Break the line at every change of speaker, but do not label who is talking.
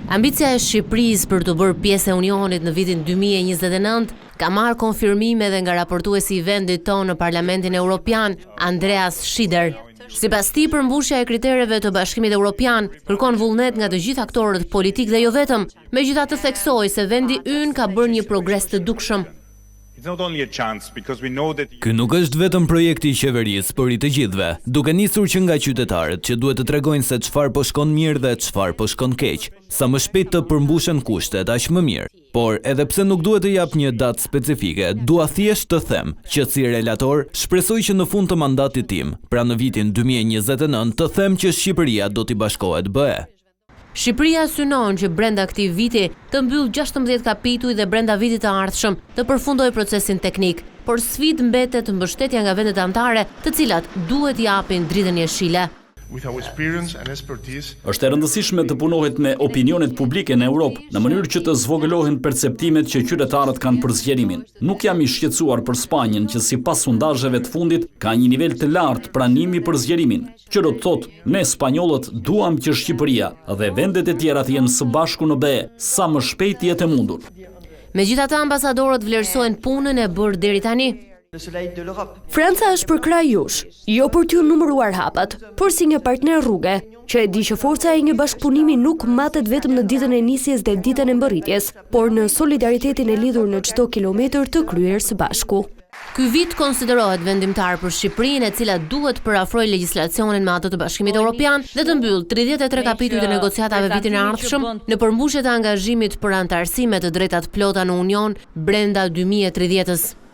Ambicia e Shqipërisë për të bërë pjesë e Unionit në vitin 2029 ka marrë konfirmime edhe nga raportuesi i vendit tonë në Parlamentin Evropian, Andreas Schieder. Sipas tij, përmbushja e kritereve të Bashkimit Evropian kërkon vullnet nga të gjithë aktorët politik dhe jo vetëm, megjithatë theksoi se vendi ynë ka bërë një progres të dukshëm.
Ky nuk është vetëm projekti i qeverisë, por i të gjithëve, duke nisur që nga qytetarët që duhet të tregojnë se çfarë po shkon mirë dhe çfarë po shkon keq, sa më shpejt të përmbushen kushtet, aq më mirë. Por edhe pse nuk duhet të jap një datë specifike, dua thjesht të them që si relator shpresoj që në fund të mandatit tim, pra në vitin 2029, të them që Shqipëria do t'i bashkohet BE.
Shqipëria synon që brenda këtij viti të mbyll 16 kapituj dhe brenda vitit të ardhshëm të përfundojë procesin teknik, por sfidë mbetet mbështetja nga vendet anëtare, të cilat duhet japin dritën jeshile.
Është e rëndësishme të punohet me opinionet publike në Europë në mënyrë që të zvogëlohen perceptimet që qytetarët kanë për zgjerimin. Nuk jam i shqetësuar për Spanjën që sipas sondazheve të fundit ka një nivel të lartë pranimi për zgjerimin, që do të thotë ne spanjollët duam që Shqipëria dhe vendet e tjera të jenë së bashku në BE sa më shpejt jetë e mundur.
Megjithatë, ambasadorët vlerësojnë punën e bërë deri tani.
Franca është për krah jush, jo për t'ju numëruar hapat, por si një partner rruge, që e di që forca e një bashkëpunimi nuk matet vetëm në ditën e nisjes dhe ditën e mbërritjes, por në solidaritetin e lidhur në çdo kilometër të kryer së bashku.
Ky vit konsiderohet vendimtar për Shqipërinë, e cila duhet përafrojë legjislacionin me atë të Bashkimit Evropian dhe të mbyll 33 kapituj të negociatave vitin e ardhshëm në përmbushje të angazhimit për anëtarësi me të drejtat plota në Union brenda 2030-s.